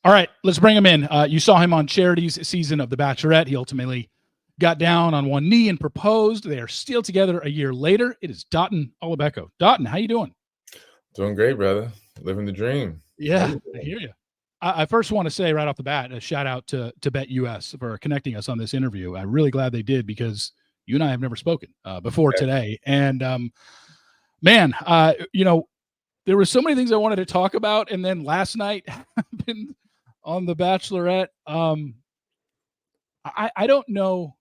All right, let's bring him in. You saw him on Charity's season of The Bachelorette. He ultimately got down on one knee and proposed. They are still together a year later. It is Dotun Olubeko. Dotun, how you doing? Doing great, brother. Living the dream. Yeah, I hear you. I first want to say right off the bat, a shout out to Bet US for connecting us on this interview. I'm really glad they did because you and I have never spoken before today. And man, there were so many things I wanted to talk about. And then last night happened on The Bachelorette. I don't know.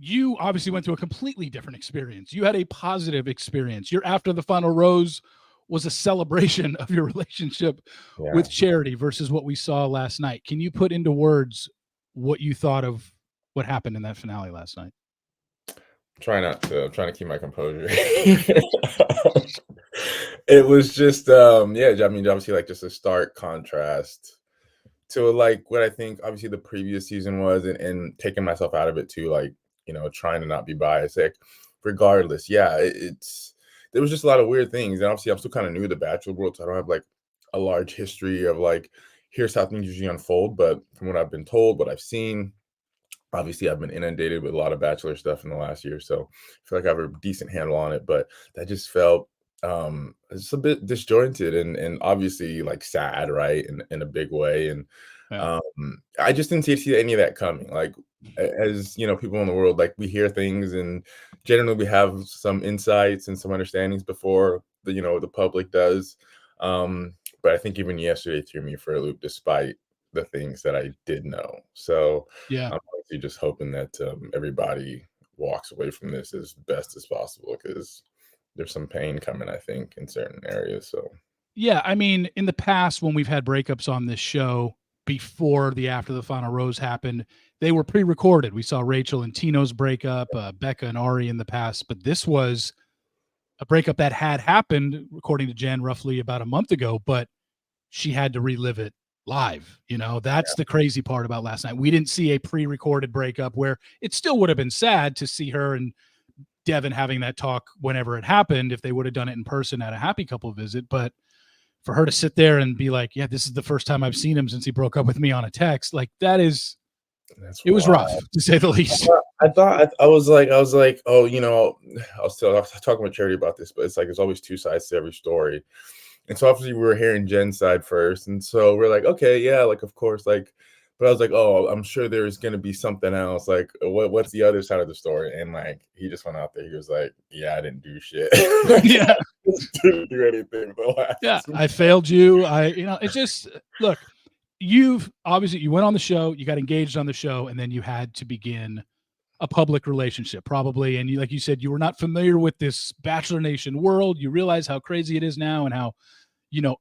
You obviously went through a completely different experience. You had a positive experience. Your after the final rose was a celebration of your relationship with Charity versus what we saw last night. Can you put into words what you thought of what happened in that finale last night? I'm trying to keep my composure. It was just I mean, obviously like just a stark contrast to like what I think obviously the previous season was, and taking myself out of it too, like, trying to not be biased. Like, regardless, there was just a lot of weird things. And obviously I'm still kind of new to the Bachelor world, so I don't have like a large history of like, here's how things usually unfold. But from what I've been told, what I've seen, obviously I've been inundated with a lot of Bachelor stuff in the last year, so I feel like I have a decent handle on it. But that just felt it's a bit disjointed and obviously like sad, right, in a big way. And I just didn't see any of that coming. Like, as people in the world, like, we hear things and generally we have some insights and some understandings before the public does. But I think even yesterday threw me for a loop, despite the things that I did know. So Yeah. I'm honestly just hoping that everybody walks away from this as best as possible, because there's some pain coming, I think, in certain areas. So yeah, I mean, in the past when we've had breakups on this show before the after the final rose happened, they were pre-recorded. We saw Rachel and Tino's breakup, Becca and Ari in the past, but this was a breakup that had happened, according to Jenn, roughly about a month ago, but she had to relive it live. That's the crazy part about last night. We didn't see a pre-recorded breakup where it still would have been sad to see her and Devin having that talk whenever it happened, if they would have done it in person at a happy couple visit. But for her to sit there and be like, yeah, this is the first time I've seen him since he broke up with me on a text, like, it was rough, to say the least. I was like, oh, I was talking with Charity about this, but it's like there's always two sides to every story. And so obviously we were hearing Jen's side first. And so we're like, okay, yeah, like, of course, like, but I was like, oh, I'm sure there's going to be something else. Like, what's the other side of the story? And like, he just went out there. He was like, yeah, I didn't do shit. Yeah. Didn't do anything. I failed you. It's just, look, you went on the show, you got engaged on the show, and then you had to begin a public relationship, probably. And like you said, you were not familiar with this Bachelor Nation world. You realize how crazy it is now and how,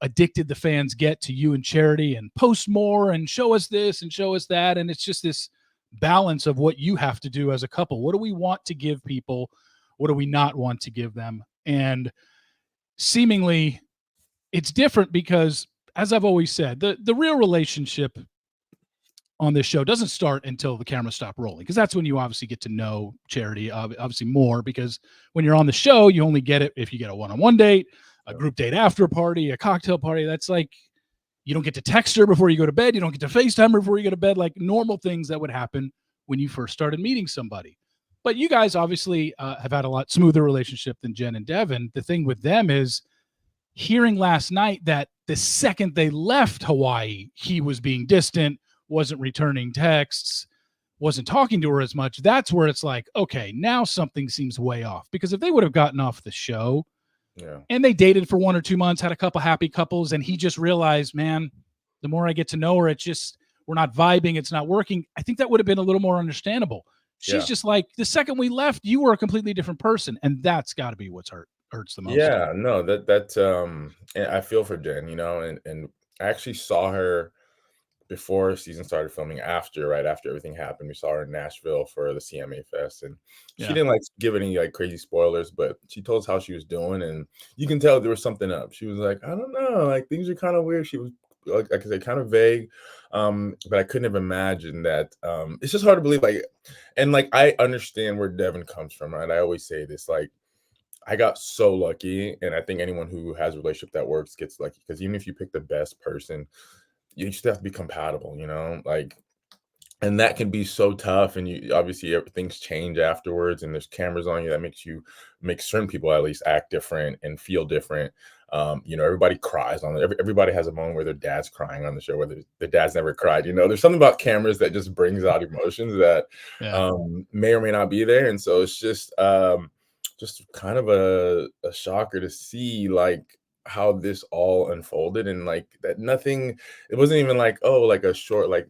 addicted the fans get to you and Charity, and post more and show us this and show us that. And it's just this balance of what you have to do as a couple. What do we want to give people? What do we not want to give them? And seemingly it's different because, as I've always said, the real relationship on this show doesn't start until the cameras stop rolling, because that's when you obviously get to know Charity obviously more, because when you're on the show, you only get it if you get a one-on-one date, a group date after party, a cocktail party. That's like, you don't get to text her before you go to bed. You don't get to FaceTime her before you go to bed, like normal things that would happen when you first started meeting somebody. But you guys obviously have had a lot smoother relationship than Jenn and Devin. The thing with them is, hearing last night that the second they left Hawaii, he was being distant, wasn't returning texts, wasn't talking to her as much. That's where it's like, okay, now something seems way off. Because if they would have gotten off the show and they dated for 1 or 2 months, had a couple happy couples, and he just realized, man, the more I get to know her, it's just, we're not vibing, it's not working, I think that would have been a little more understandable. She's just like, the second we left, you were a completely different person. And that's got to be what's hurts the most. Yeah, no, I feel for Jenn, and I actually saw her before season started filming, right after everything happened. We saw her in Nashville for the CMA Fest, and she didn't like give any like crazy spoilers, but she told us how she was doing, and you can tell there was something up. She was like, I don't know, like, things are kind of weird. She was like I said, kind of vague, but I couldn't have imagined that. It's just hard to believe, like, and like, I understand where Devin comes from, right? I always say this, like, I got so lucky, and I think anyone who has a relationship that works gets lucky, because even if you pick the best person, you still have to be compatible, like, and that can be so tough. And you obviously things change afterwards, and there's cameras on you that makes certain people at least act different and feel different. Everybody cries on it. Everybody has a moment where their dad's crying on the show, whether the dad's never cried. There's something about cameras that just brings out emotions that Yeah. may or may not be there. And so it's just kind of a shocker to see like how this all unfolded, and like that nothing, it wasn't even like, oh, like a short, like,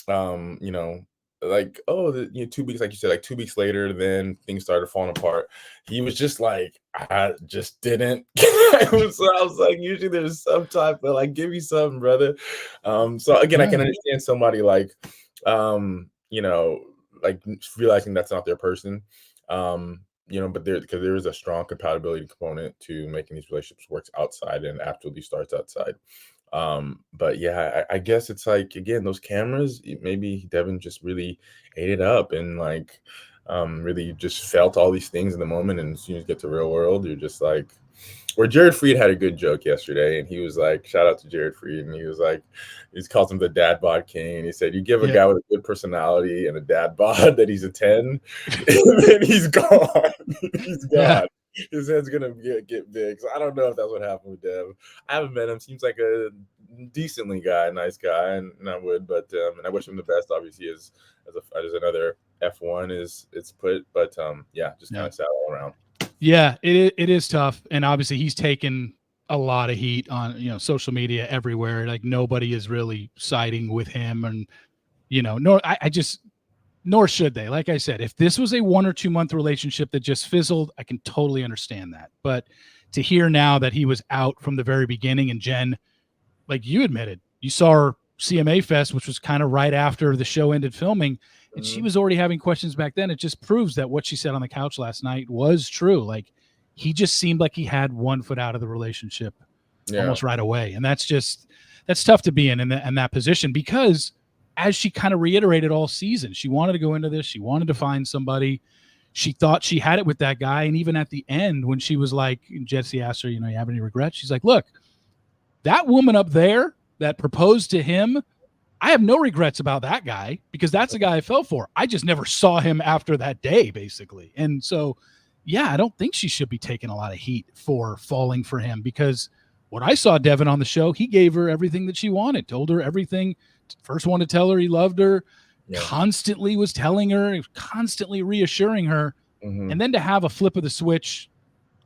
um, you know, like, oh, 2 weeks, like you said, like 2 weeks later, then things started falling apart. He was just like, I just didn't. I was like, usually there's some type of like, give me something, brother. So again, I can Yeah. understand somebody like, um, you know, like realizing that's not their person. But because there is a strong compatibility component to making these relationships work outside and absolutely starts outside. But yeah, I guess it's like, again, those cameras, maybe Devin just really ate it up and like really just felt all these things in the moment. And as soon as you get to real world, you're just like, where Jared Freed had a good joke yesterday, and he was like, shout out to Jared Freed, and he was like, he calls him the dad bod king, and he said, you give a Yeah. guy with a good personality and a dad bod that he's a 10, and then he's gone. He's Yeah. gone. His head's gonna get big. So I don't know if that's what happened with Dev. I haven't met him. Seems like a decently nice guy, and I would, but and I wish him the best. Obviously, as another F1 is it's put, but yeah, just kind Yeah. of sad all around. Yeah, it is tough, and obviously he's taken a lot of heat on social media everywhere. Like nobody is really siding with him, and nor I just nor should they. Like I said, if this was a 1 or 2 month relationship that just fizzled, I can totally understand that. But to hear now that he was out from the very beginning, and Jenn, like you admitted, you saw her CMA Fest, which was kind of right after the show ended filming, and she was already having questions back then. It just proves that what she said on the couch last night was true. Like he just seemed like he had 1 foot out of the relationship Yeah. almost right away, and that's tough to be in that position, because as she kind of reiterated all season, she wanted to go into this, she wanted to find somebody. She thought she had it with that guy, and even at the end when she was like, Jesse asked her, you have any regrets? She's like, look, that woman up there that proposed to him, I have no regrets about that guy, because that's the guy I fell for. I just never saw him after that day, basically. And so, yeah, I don't think she should be taking a lot of heat for falling for him, because what I saw Devin on the show, he gave her everything that she wanted, told her everything. First one to tell her he loved her, constantly was telling her, constantly reassuring her. And then to have a flip of the switch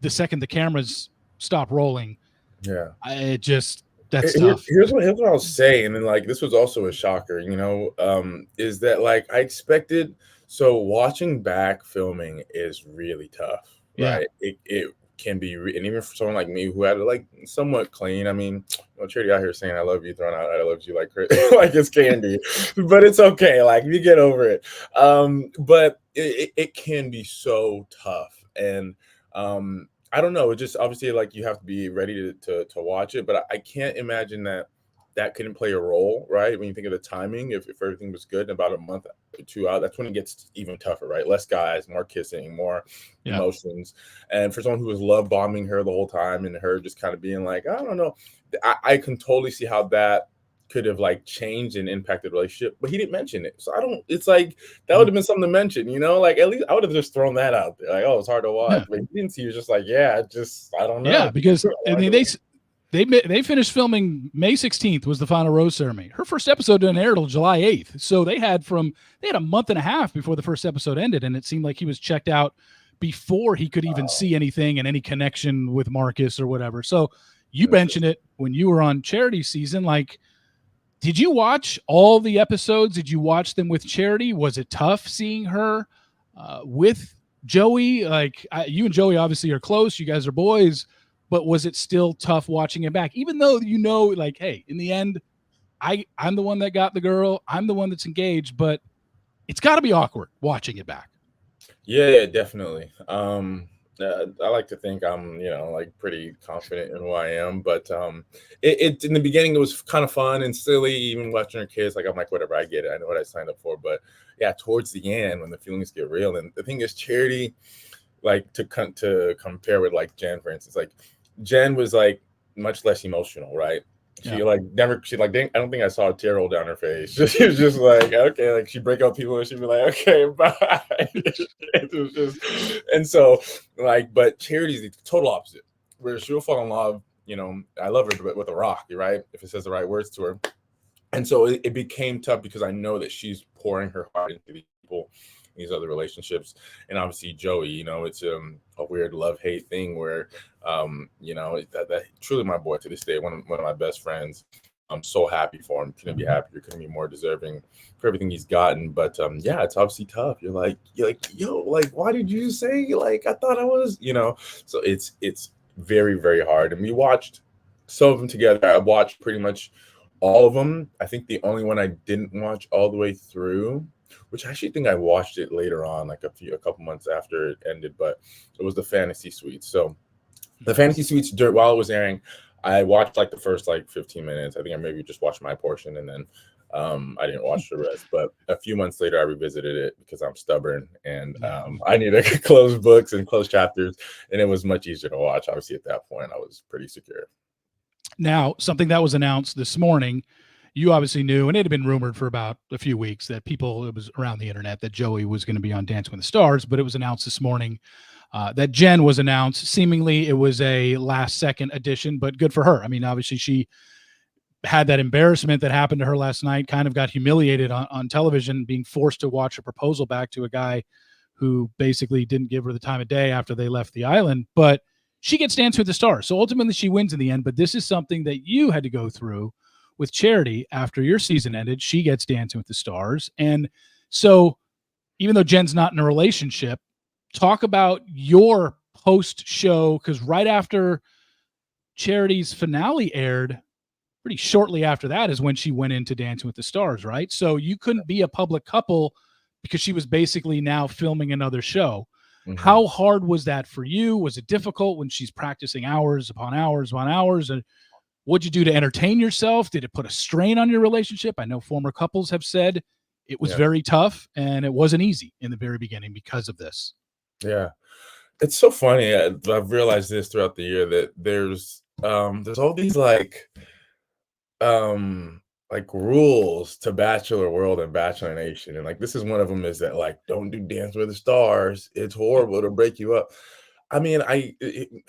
the second the cameras stop rolling, that's tough. Here's what I'll say, and then like this was also a shocker, is that like I expected. So watching back filming is really tough, Yeah. right? It can be, and even for someone like me who had it like somewhat clean. I mean, Charity out here saying I love you, throwing out I love you like like it's candy, but it's okay. Like you get over it. But it can be so tough, and I don't know. It just obviously like you have to be ready to watch it, but I can't imagine that couldn't play a role, right? When you think of the timing, if everything was good, in about a month or 2 out, that's when it gets even tougher, right? Less guys, more kissing, more emotions. And for someone who was love bombing her the whole time, and her just kind of being like, I don't know, I can totally see how that could have like changed and impacted the relationship, but he didn't mention it. So it's like that would have been something to mention, like at least I would have just thrown that out there. Like, oh, it's hard to watch. But he didn't see, he was just like, yeah, I don't know. Yeah, because I mean they finished filming May 16th was the final rose ceremony. Her first episode didn't air till July 8th. So they had a month and a half before the first episode ended, and it seemed like he was checked out before he could even see anything and any connection with Marcus or whatever. So you mentioned it when you were on Charity season. Like, did you watch all the episodes? Did you watch them with Charity? Was it tough seeing her with Joey? Like, you and Joey obviously are close. You guys are boys. But was it still tough watching it back? Even though like, hey, in the end, I'm the one that got the girl. I'm the one that's engaged. But it's got to be awkward watching it back. Yeah, definitely. I like to think I'm, like pretty confident in who I am, but it in the beginning it was kind of fun and silly, even watching her kids. Like I'm like, whatever, I get it, I know what I signed up for. But yeah, towards the end when the feelings get real, and the thing is, Charity, like to compare with like Jenn, for instance, like Jenn was like much less emotional, right? She like never. She like didn't. I don't think I saw a tear roll down her face. She was just like, okay, like she'd break up people and she'd be like, okay, bye. It was just, and so like, but Charity's the total opposite, where she'll fall in love. I love her, but with a rock, right? If it says the right words to her. And so it became tough because I know that she's pouring her heart into these people, these other relationships, and obviously Joey. It's a weird love-hate thing where, that truly my boy to this day, one of my best friends. I'm so happy for him. Couldn't be happier. Couldn't be more deserving for everything he's gotten. But yeah, it's obviously tough. You're like, yo, like, why did you say like I thought I was, So it's very, very hard. And we watched some of them together. I watched pretty much all of them. I think the only one I didn't watch all the way through, which I actually think I watched it later on, like a couple months after it ended, but it was the Fantasy Suites. So the Fantasy Suites, while it was airing, I watched like the first like 15 minutes. I think I maybe just watched my portion, and then I didn't watch the rest. But a few months later, I revisited it because I'm stubborn and I need to close books and close chapters, and it was much easier to watch. Obviously, at that point, I was pretty secure. Now, something that was announced this morning, you obviously knew, and it had been rumored for about a few weeks that it was around the internet that Joey was going to be on Dancing with the Stars, but it was announced this morning that Jenn was announced. Seemingly, it was a last-second addition, but good for her. I mean, obviously, she had that embarrassment that happened to her last night, kind of got humiliated on television, being forced to watch a proposal back to a guy who basically didn't give her the time of day after they left the island. But she gets Dancing with the Stars. So ultimately she wins in the end, but this is something that you had to go through with Charity after your season ended. She gets Dancing with the Stars. And so even though Jenn's not in a relationship, talk about your post-show, because right after Charity's finale aired, pretty shortly after that is when she went into Dancing with the Stars, right? So you couldn't be a public couple because she was basically now filming another show. Mm-hmm. How hard was that for you? Was it difficult when she's practicing hours upon hours upon hours? And what'd you do to entertain yourself? Did it put a strain on your relationship? I know former couples have said it was very tough and it wasn't easy in the very beginning because of this. Yeah. It's so funny. I've realized this throughout the year that there's all these like rules to Bachelor World and Bachelor Nation, and like this is one of them, is that like don't do Dance with the Stars. It's horrible to break you up. I mean,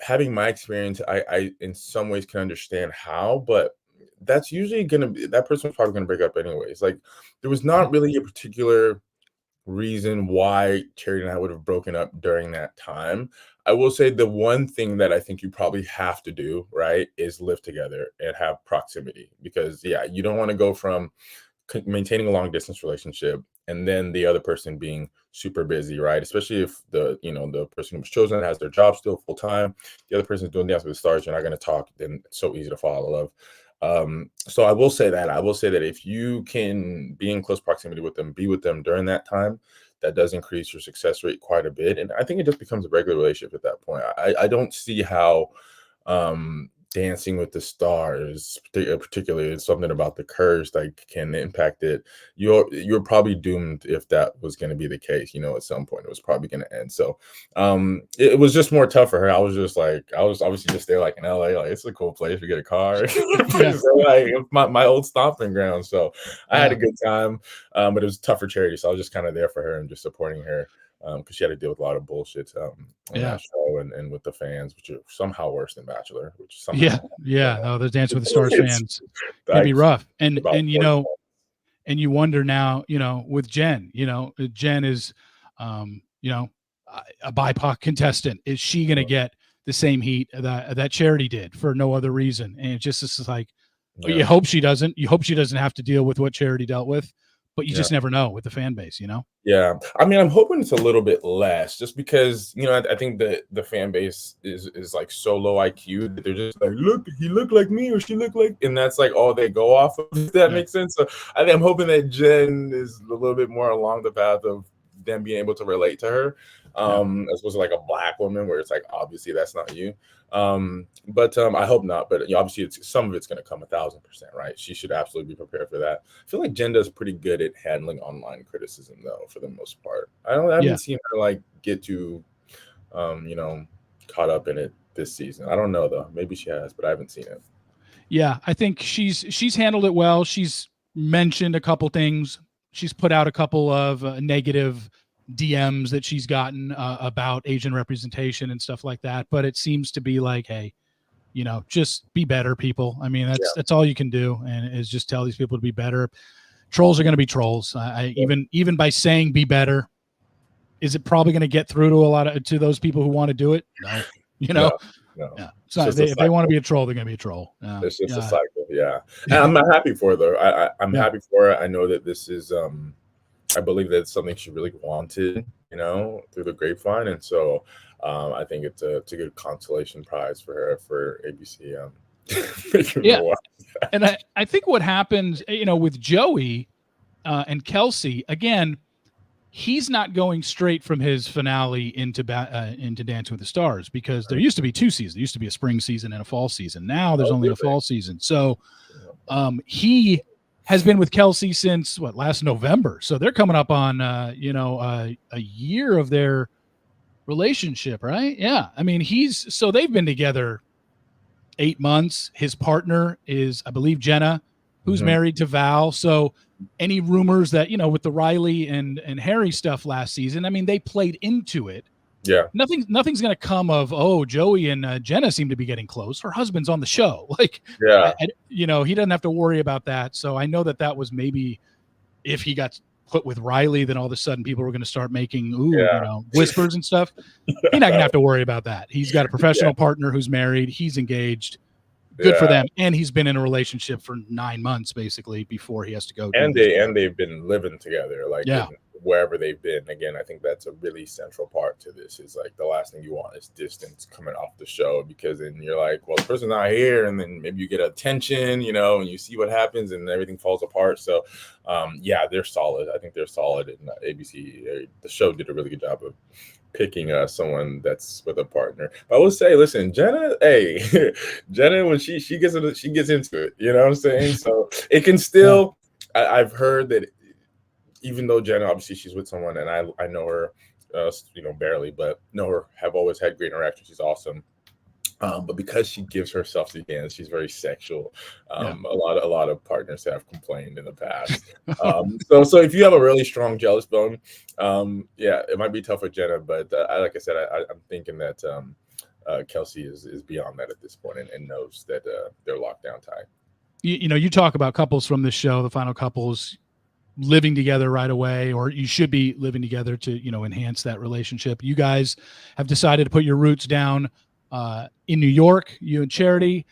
having my experience, I in some ways can understand how, but that's usually gonna be, that person's probably gonna break up anyways. Like there was not really a particular reason why Charity and I would have broken up during that time. I will say the one thing that I think you probably have to do, right, is live together and have proximity, because you don't want to go from maintaining a long distance relationship and then the other person being super busy, right? Especially if the person who was chosen has their job still full time, the other person is doing Dance with the Stars, you're not going to talk, then it's so easy to fall out of love. So I will say that if you can be in close proximity with them, be with them during that time, that does increase your success rate quite a bit. And I think it just becomes a regular relationship at that point. I don't see how Dancing with the Stars, particularly something about the curse, like can impact it. You're probably doomed if that was going to be the case. At some point it was probably going to end. So it was just more tough for her. I was obviously just there like in LA, like it's a cool place. We get a car, so, like my old stomping ground. So I had a good time, but it was tough for Charity. So I was just kind of there for her and just supporting her. Because she had to deal with a lot of bullshit on that show and with the fans, which are somehow worse than Bachelor. Which somehow, no, the Dance with the Stars fans can be rough, and you wonder now, with Jenn, Jenn is, a BIPOC contestant. Is she going to get the same heat that Charity did for no other reason? And this is like, you hope she doesn't. You hope she doesn't have to deal with what Charity dealt with, but you just never know with the fan base, Yeah, I mean, I'm hoping it's a little bit less, just because I think that the fan base is like so low IQ that they're just like, look, he looked like me or she looked like, and that's like all they go off of. If that makes sense. So I'm hoping that Jenn is a little bit more along the path of them being able to relate to her, as opposed to like a black woman where it's like obviously that's not you. But I hope not. But obviously, some of it's going to come 1,000%, right? She should absolutely be prepared for that. I feel like Jenn does pretty good at handling online criticism, though, for the most part. I haven't seen her like get too, caught up in it this season. I don't know though. Maybe she has, but I haven't seen it. Yeah, I think she's handled it well. She's mentioned a couple things. She's put out a couple of negative DMs that she's gotten about Asian representation and stuff like that. But it seems to be like, hey, just be better, people. I mean, Yeah. that's all you can do, and is just tell these people to be better. Trolls are going to be trolls. Even by saying be better, is it probably going to get through to those people who want to do it? No, No, no. yeah. It's So just a if they want to cycle. be a troll, they're going to be a troll. It's just a Yeah. cycle. Yeah. And I'm not happy for it though. I'm Yeah. happy for it. I know that this is I believe that it's something she really wanted, through the grapevine. And so I think it's a good consolation prize for her for ABC. Yeah. And I think what happens, with Joey and Kelsey, again, he's not going straight from his finale into Dancing with the Stars, because there used to be 2 seasons. There used to be a spring season and a fall season. Now there's only a fall season. So he has been with Kelsey since last November. So they're coming up on a year of their relationship, right? Yeah. I mean, so they've been together 8 months. His partner is, I believe, Jenna, who's married to Val. So any rumors that, with the Riley and Harry stuff last season, I mean, they played into it. Yeah. Nothing's going to come of, Joey and Jenna seem to be getting close. Her husband's on the show. Yeah. He doesn't have to worry about that. So I know that was maybe, if he got put with Riley, then all of a sudden people were going to start making whispers and stuff. He's not going to have to worry about that. He's got a professional partner who's married. He's engaged. Good for them. And he's been in a relationship for 9 months basically before he has to go. And they've been living together, wherever they've been. Again, I think that's a really central part to this, is like the last thing you want is distance coming off the show, because then you're like, well, the person's not here, and then maybe you get attention, and you see what happens and everything falls apart. So they're solid. I think they're solid. And ABC, the show did a really good job of picking someone that's with a partner. But I will say, listen, Jenna, when she gets into it, you know what I'm saying? So it can still, I've heard that even though Jenna, obviously she's with someone, and I know her, barely, but know her, have always had great interaction. She's awesome. But because she gives herself to dance, she's very sexual. A lot of partners have complained in the past. So if you have a really strong jealous bone, it might be tough with Jenna. But like I said, I'm thinking that Kelsey is beyond that at this point, and knows that they're locked down tight. You talk about couples from this show, the final couples living together right away, or you should be living together to enhance that relationship. You guys have decided to put your roots down in New York, you and Charity.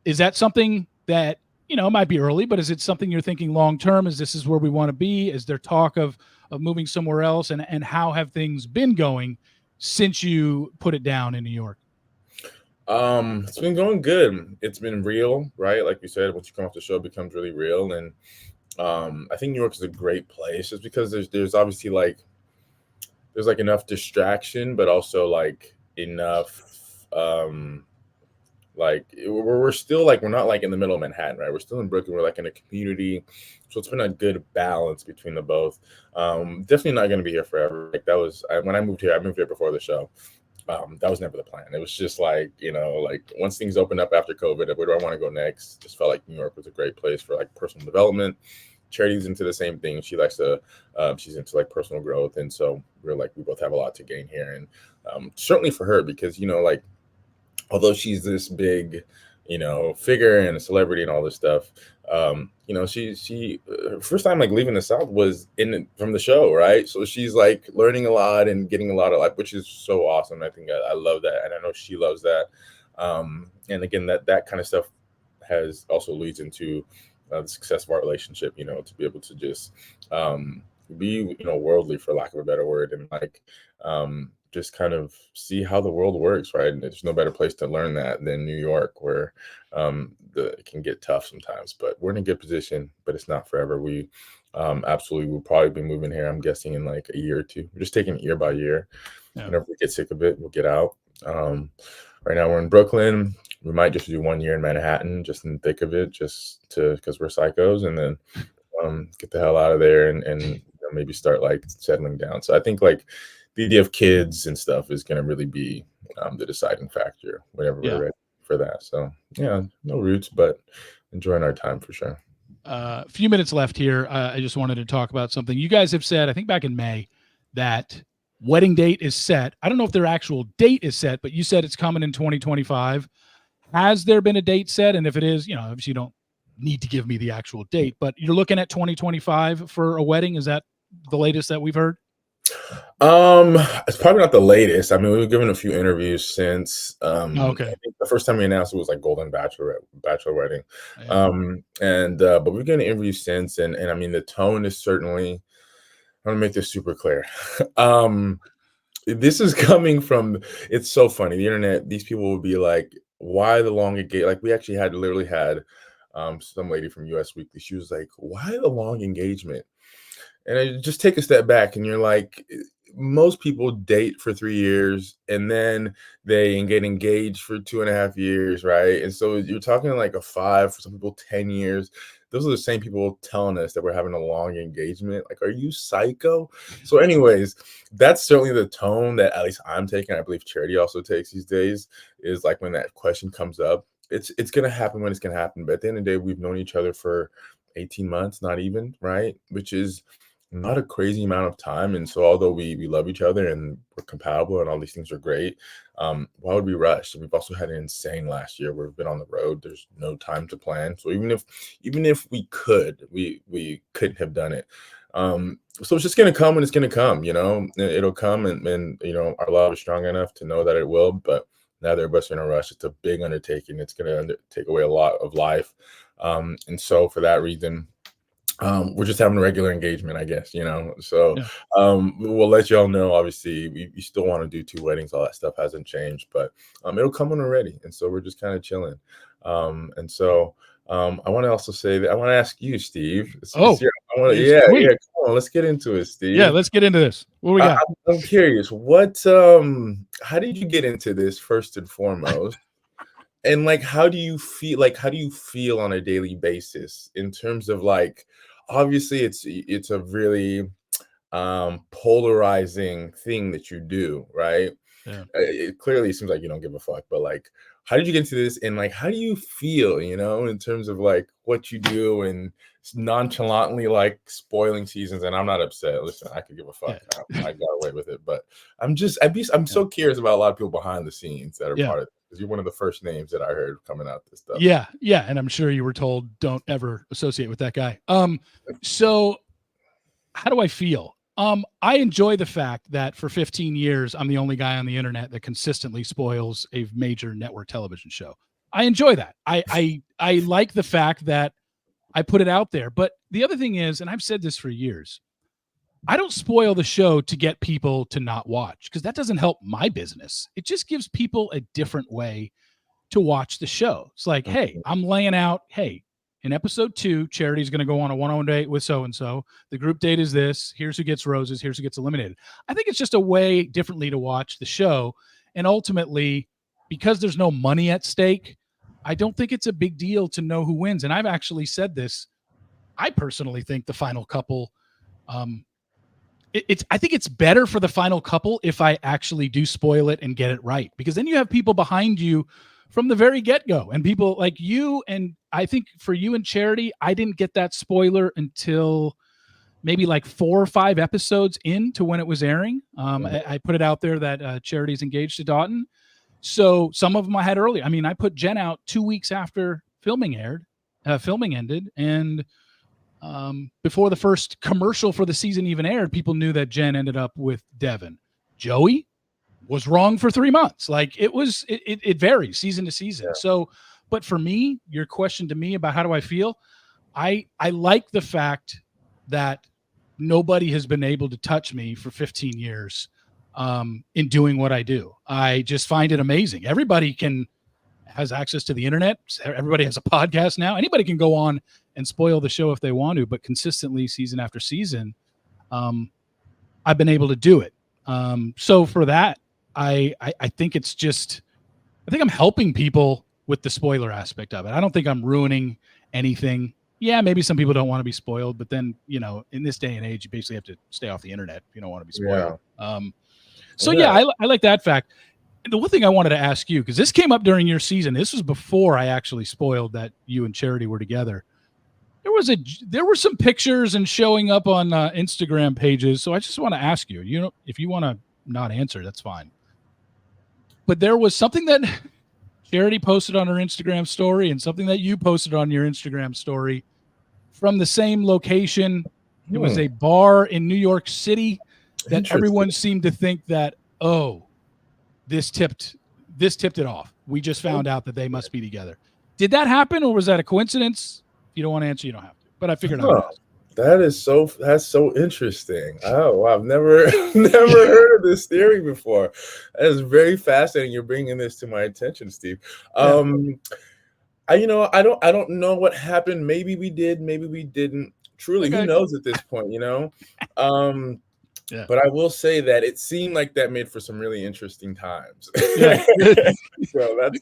Is that something that, it might be early, but is it something you're thinking long-term? Is this where we want to be? Is there talk of moving somewhere else? And how have things been going since you put it down in New York? It's been going good. It's been real, right? Like you said, once you come off the show, it becomes really real. And I think New York is a great place, just because there's obviously there's enough distraction, but also enough we're still we're not in the middle of Manhattan, right? We're still in Brooklyn. We're in a community, so it's been a good balance between the both. Definitely not going to be here forever. When I moved here before the show. That was never the plan. It was just once things opened up after COVID, where do I want to go next? Just felt like New York was a great place for personal development. Charity's into the same thing. She likes to, she's into personal growth. And so we're we both have a lot to gain here. And certainly for her, because, although she's this big, figure and a celebrity and all this stuff, she first time leaving the South was from the show, right? So she's learning a lot and getting a lot of which is so awesome. I think I love that, and I know she loves that. And again, that kind of stuff has also leads into the success of our relationship. To be able to just be worldly, for lack of a better word, and just kind of see how the world works, right? And there's no better place to learn that than New York, where it can get tough sometimes. But we're in a good position, but it's not forever. We absolutely will probably be moving here, I'm guessing, in a year or two. We're just taking it year by year. Whenever we get sick of it, we'll get out. Right now we're in Brooklyn. We might just do 1 year in Manhattan, just in the thick of it, because we're psychos, and then get the hell out of there and maybe start settling down. So I think the idea of kids and stuff is going to really be the deciding factor whenever we're ready. for that. So yeah, no roots, but enjoying our time for sure. A few minutes left here. I just wanted to talk about something you guys have said, I think back in May, that wedding date is set. I don't know if their actual date is set, but you said it's coming in 2025. Has there been a date set? And if it is, obviously you don't need to give me the actual date, but you're looking at 2025 for a wedding. Is that the latest that we've heard? It's probably not the latest. I mean, we've given a few interviews since. Okay. I think the first time we announced it was like Golden Bachelor wedding. Yeah. But we've given interviews since, and I mean, the tone is certainly. I want to make this super clear. This is coming from. It's so funny. The internet. These people will be like, "Why the long engagement?" Like we actually literally had some lady from US Weekly. She was like, "Why the long engagement?" And I just take a step back, and you're like, most people date for 3 years and then they get engaged for 2.5 years, right? And so you're talking like a 5, for some people 10 years. Those are the same people telling us that we're having a long engagement. Like, are you psycho? So anyways, that's certainly the tone that at least I'm taking. I believe Charity also takes these days, is like when that question comes up, it's going to happen when it's going to happen. But at the end of the day, we've known each other for 18 months, not even, right? Which is not a crazy amount of time. And so although we love each other and we're compatible and all these things are great, why would we rush? We've also had an insane last year where we've been on the road. There's no time to plan. So even if we could, we couldn't have done it. So it's just gonna come when it's gonna come, it'll come, and our love is strong enough to know that it will, but neither of us are in a rush. It's a big undertaking. It's gonna take away a lot of life. And so for that reason, we're just having a regular engagement, I guess, so Yeah. we'll let y'all know. Obviously we still want to do 2 weddings. All that stuff hasn't changed, but it'll come when we're ready. And so we're just kind of chilling. And so I want to also say that I want to ask you, Steve. Yeah, come on, let's get into it, Steve. Yeah, let's get into this. What we got? I'm curious, how did you get into this first and foremost? And like, how do you feel on a daily basis in terms of like, obviously it's a really polarizing thing that you do, right? Yeah. It clearly seems like you don't give a fuck, but like, how did you get into this? And like, how do you feel, in terms of like what you do and nonchalantly like spoiling seasons? And I'm not upset. Listen, I could give a fuck. Yeah. I got away with it, but I'm so curious about a lot of people behind the scenes that are part of it, because you're one of the first names that I heard coming out this stuff. Yeah. And I'm sure you were told don't ever associate with that guy. So how do I feel? I enjoy the fact that for 15 years, I'm the only guy on the internet that consistently spoils a major network television show. I enjoy that. I like the fact that I put it out there. But the other thing is, and I've said this for years, I don't spoil the show to get people to not watch, because that doesn't help my business. It just gives people a different way to watch the show. It's like, hey, I'm laying out, hey, in episode 2, Charity's going to go on a one-on-one date with so-and-so. The group date is this. Here's who gets roses. Here's who gets eliminated. I think it's just a way differently to watch the show. And ultimately, because there's no money at stake, I don't think it's a big deal to know who wins. And I've actually said this. I personally think the final couple, I think it's better for the final couple if I actually do spoil it and get it right, because then you have people behind you from the very get-go, and people like you. And I think for you and Charity, I didn't get that spoiler until maybe like 4 or 5 episodes into when it was airing. I put it out there that Charity's engaged to Dotun. So some of them I had early. I mean, I put Jenn out 2 weeks after filming ended. And before the first commercial for the season even aired, people knew that Jenn ended up with Devin. Joey was wrong for 3 months. Like it varies season to season. Yeah. So, but for me, your question to me about how do I feel? I like the fact that nobody has been able to touch me for 15 years in doing what I do. I just find it amazing. Everybody has access to the internet. Everybody has a podcast now. Anybody can go on and spoil the show if they want to, but consistently season after season, I've been able to do it. So for that, I think I think I'm helping people with the spoiler aspect of it. I don't think I'm ruining anything. Yeah, maybe some people don't want to be spoiled, but then, in this day and age, you basically have to stay off the internet if you don't want to be spoiled. Yeah. I like that fact. the one thing I wanted to ask you, because this came up during your season, this was before I actually spoiled that you and Charity were together. There were some pictures and showing up on Instagram pages. So I just want to ask you, if you want to not answer, that's fine. But there was something that Charity posted on her Instagram story and something that you posted on your Instagram story from the same location. It was a bar in New York City that everyone seemed to think that, oh, this tipped it off. We just found out that they must be together. Did that happen, or was that a coincidence? If you don't want to answer, you don't have to. But I figured I would ask. That's so interesting. Oh, I've never heard of this theory before. That is very fascinating. You're bringing this to my attention, Steve. I don't know what happened. Maybe we did, maybe we didn't. Truly, who knows at this point, But I will say that it seemed like that made for some really interesting times. Yeah. So that's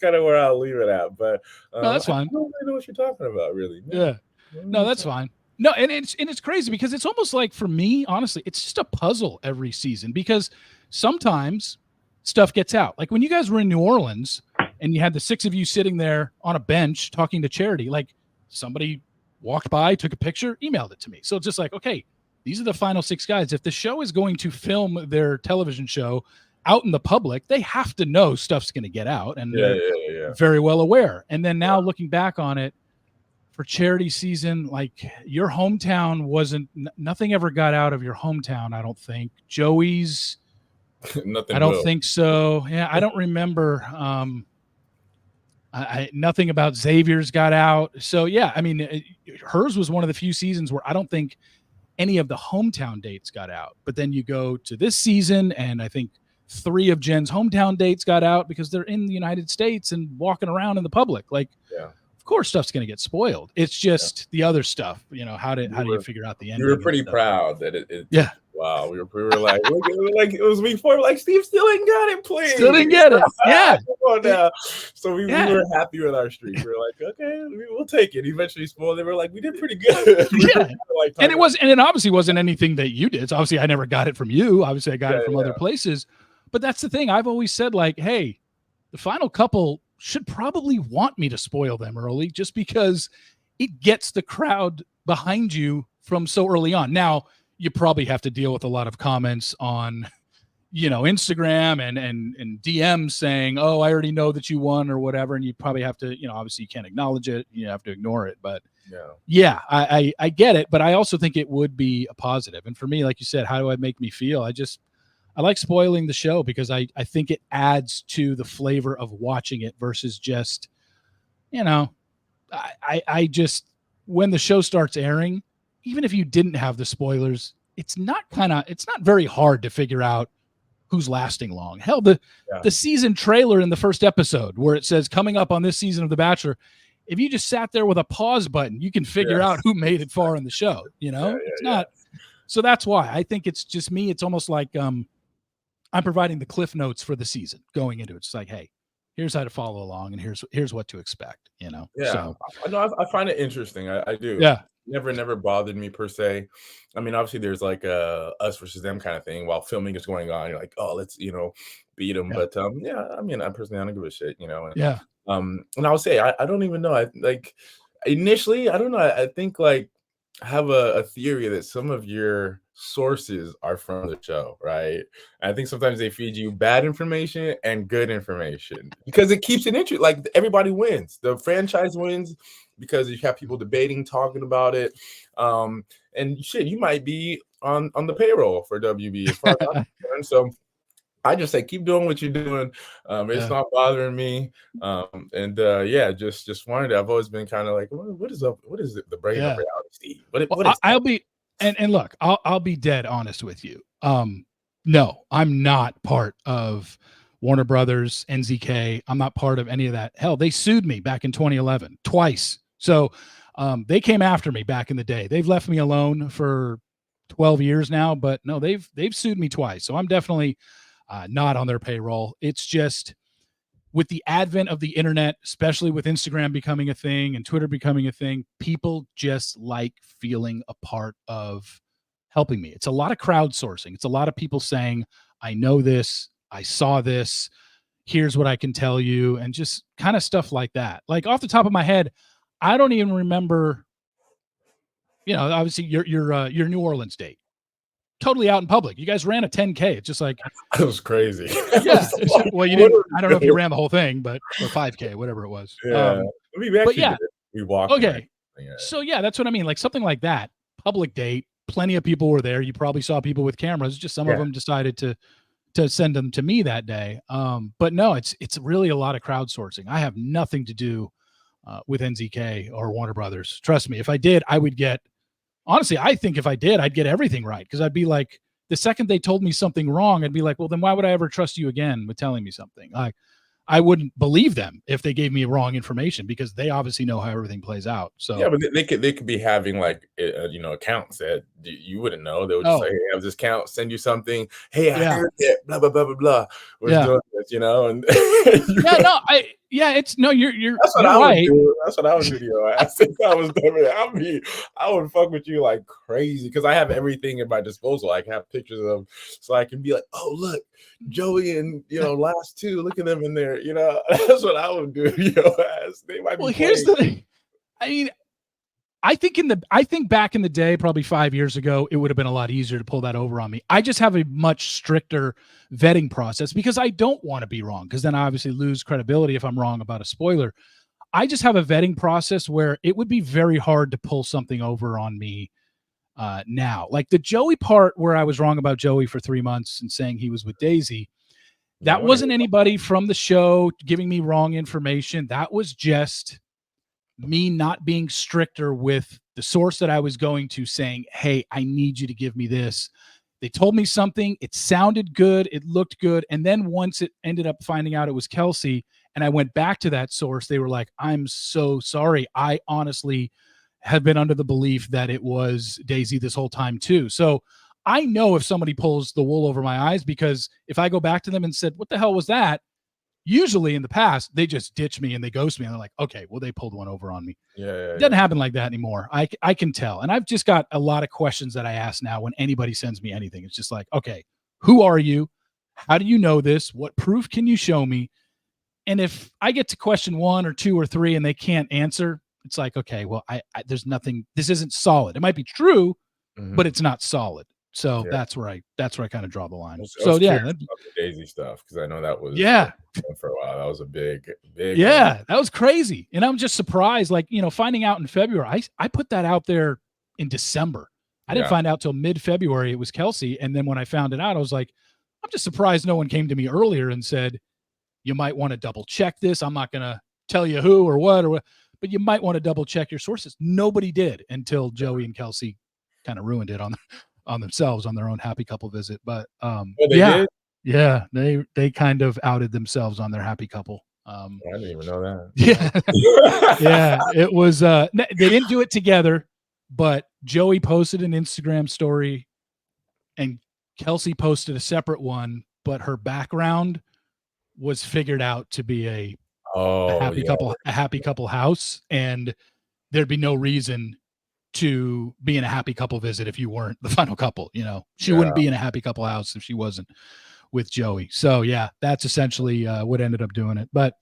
kind of where I'll leave it at. But no, that's fine. I don't really know what you're talking about, really. Yeah. No, that's fine. No, and it's crazy because it's almost like, for me, honestly, it's just a puzzle every season, because sometimes stuff gets out. Like when you guys were in New Orleans and you had the 6 of you sitting there on a bench talking to Charity, like somebody walked by, took a picture, emailed it to me. So it's just like, okay, these are the final 6 guys. If the show is going to film their television show out in the public, they have to know stuff's going to get out, and they're very well aware. And then now looking back on it, for Charity season, like your hometown nothing ever got out of your hometown, I don't think. Joey's, nothing. I don't think so. Yeah, I don't remember. Nothing about Xavier's got out. So yeah, I mean, hers was one of the few seasons where I don't think any of the hometown dates got out. But then you go to this season, and I think 3 of Jenn's hometown dates got out because they're in the United States and walking around in the public. Like, of course, stuff's going to get spoiled. It's just the other stuff. How do you figure out the end? You were pretty proud that it. Yeah. Wow, we were like, it was week 4. Like, Steve still ain't got it, please. Still didn't get it. Yeah. Come on now. So we were happy with our streak. We were like, okay, we'll take it. Eventually spoiled. They were like, we did pretty good. Yeah. And it obviously wasn't anything that you did. So obviously I never got it from you. Obviously I got it from other places. But that's the thing. I've always said, like, hey, the final couple should probably want me to spoil them early, just because it gets the crowd behind you from so early on. Now, you probably have to deal with a lot of comments on, Instagram and DMs saying, oh, I already know that you won or whatever. And you probably have to, obviously you can't acknowledge it. You have to ignore it. But I get it. But I also think it would be a positive. And for me, like you said, how do I make me feel? I like spoiling the show because I think it adds to the flavor of watching it versus just, I just, when the show starts airing, even if you didn't have the spoilers, it's not very hard to figure out who's lasting long. Hell, the season trailer in the first episode where it says coming up on this season of The Bachelor, if you just sat there with a pause button, you can figure out who made it far in the show. It's not. So that's why I think it's just me. It's almost like I'm providing the cliff notes for the season going into it. It's like, hey, here's how to follow along, and here's what to expect. Yeah. So I find it interesting. I do. Yeah. Never bothered me per se. I mean, obviously there's like us versus them kind of thing while filming is going on. You're like, oh, let's beat them. Yeah. But I mean, I personally don't give a shit. And, and I'll say I don't even know. I like initially I don't know. I think like I have a theory that some of your sources are from the show, right? And I think sometimes they feed you bad information and good information because it keeps it interesting. Like everybody wins. The franchise wins because you have people debating, talking about it. And shit, you might be on the payroll for WB as far as I'm concerned. So I just say keep doing what you're doing. It's not bothering me. Just wanted to. I've always been kind of like, what is up? What is the brain of reality, Steve? What is I'll be and look, I'll be dead honest with you. No, I'm not part of Warner Brothers, NZK. I'm not part of any of that. Hell, they sued me back in 2011 twice. So they came after me back in the day. They've left me alone for 12 years now, but no, they've sued me twice. So I'm definitely not on their payroll. It's just with the advent of the internet, especially with Instagram becoming a thing and Twitter becoming a thing, people just like feeling a part of helping me. It's a lot of crowdsourcing. It's a lot of people saying, I know this. I saw this. Here's what I can tell you. And just kind of stuff like that. Like off the top of my head, I don't even remember, obviously your New Orleans date. Totally out in public. You guys ran a 10K. It's just like, It was crazy. yeah. Well, you didn't, I don't know if you ran the whole thing, but, or 5K, whatever it was. Yeah. But yeah, we walked. okay. So yeah, that's what I mean. Like something like that, public date, plenty of people were there. You probably saw people with cameras. Just some of them decided to send them to me that day. But no, it's really a lot of crowdsourcing. I have nothing to do with NZK or Warner Brothers. Trust me. If I did, I would get, honestly, I think if I did, I'd get everything right. Cause I'd be like, the second they told me something wrong, I'd be like, well, then why would I ever trust you again with telling me something? Like, I wouldn't believe them if they gave me wrong information because they obviously know how everything plays out. So yeah, but they could be having like accounts that you wouldn't know. They would just say, "Hey, I have this account, send you something. Hey, I heard it. Blah blah blah blah blah. We're doing this, and it's no, you're that's what you're I right. would do. That's what I would do to your ass. I was doing it. I would fuck with you like crazy because I have everything at my disposal. I can have pictures of them, so I can be like, "Oh, look, Joey and last two. Look at them in there." That's what I would do to your ass. They might. Well, here's the thing. I mean, I think back in the day, probably 5 years ago, it would have been a lot easier to pull that over on me. I just have a much stricter vetting process because I don't want to be wrong, because then I obviously lose credibility if I'm wrong about a spoiler. I just have a vetting process where it would be very hard to pull something over on me now. Like the Joey part where I was wrong about Joey for 3 months and saying he was with Daisy. That wasn't anybody from the show giving me wrong information. That was just me not being stricter with the source that I was going to, saying, hey, I need you to give me this. They told me something. It sounded good. It looked good. And then once it ended up finding out it was Kelsey and I went back to that source, they were like, I'm so sorry. I honestly have been under the belief that it was Daisy this whole time too. So I know if somebody pulls the wool over my eyes, because if I go back to them and said, what the hell was that? Usually in the past, they just ditch me and they ghost me. And they're like, okay, well, they pulled one over on me. It doesn't happen like that anymore. I can tell. And I've just got a lot of questions that I ask now when anybody sends me anything. It's just like, okay, who are you? How do you know this? What proof can you show me? And if I get to question 1 or 2 or 3 and they can't answer, it's like, okay, well, there's nothing, this isn't solid. It might be true, but it's not solid. So that's where I kind of draw the line. So the Daisy stuff, because I know that was for a while. That was a big that was crazy. And I'm just surprised, like, finding out in February. I put that out there in December. I didn't find out till mid-February it was Kelsey. And then when I found it out, I was like, I'm just surprised no one came to me earlier and said, you might want to double check this. I'm not gonna tell you who or what, but you might want to double check your sources. Nobody did until Joey and Kelsey kind of ruined it on themselves on their own happy couple visit. But did? Yeah, they kind of outed themselves on their happy couple. I didn't even know that. Yeah, it was they didn't do it together, but Joey posted an Instagram story and Kelsey posted a separate one, but her background was figured out to be a happy couple house, and there'd be no reason to be in a happy couple visit if you weren't the final couple. She wouldn't be in a happy couple house if she wasn't with Joey. So yeah, that's essentially what ended up doing it. But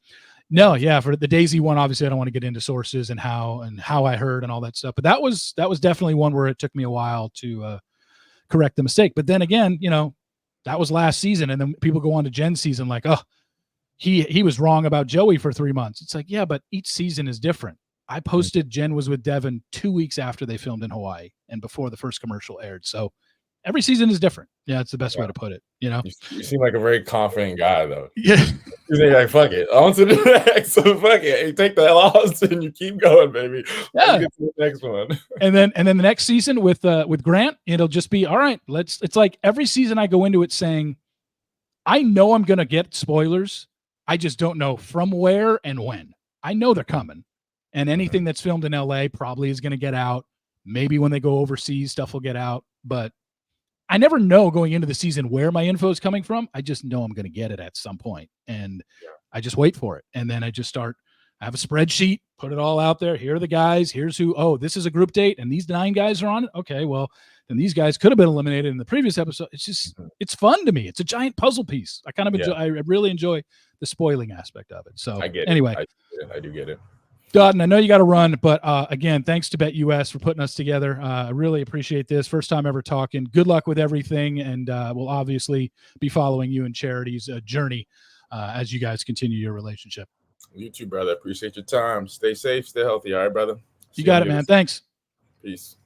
no, for the Daisy one, obviously I don't want to get into sources and how I heard and all that stuff, but that was definitely one where it took me a while to correct the mistake. But then again, that was last season, and then people go on to Jenn's season like, oh, he was wrong about Joey for 3 months. It's like, yeah, but each season is different. I posted Jenn was with Devin 2 weeks after they filmed in Hawaii and before the first commercial aired. So every season is different. Yeah, it's the best way to put it. You seem like a very confident guy, though. Yeah, you're like, fuck it, on to the next. So fuck it, you take the loss and you keep going, baby. Let's get to the next one. and then the next season with Grant, it'll just be all right. It's like every season I go into it saying, I know I'm gonna get spoilers. I just don't know from where and when. I know they're coming. And anything that's filmed in LA probably is going to get out. Maybe when they go overseas, stuff will get out. But I never know going into the season where my info is coming from. I just know I'm going to get it at some point. And I just wait for it. And then I just start I have a spreadsheet, put it all out there. Here are the guys. Here's who. Oh, this is a group date, and these 9 guys are on it. Okay, well, then these guys could have been eliminated in the previous episode. It's just, it's fun to me. It's a giant puzzle piece. I kind of enjoy. I really enjoy the spoiling aspect of it. So I get anyway, I do get it. Dotun, I know you got to run, but again, thanks to BetUS for putting us together. I really appreciate this. First time ever talking. Good luck with everything, and we'll obviously be following you and Charity's journey as you guys continue your relationship. You too, brother. Appreciate your time. Stay safe, stay healthy. All right, brother. You got it, man. Thanks. Peace.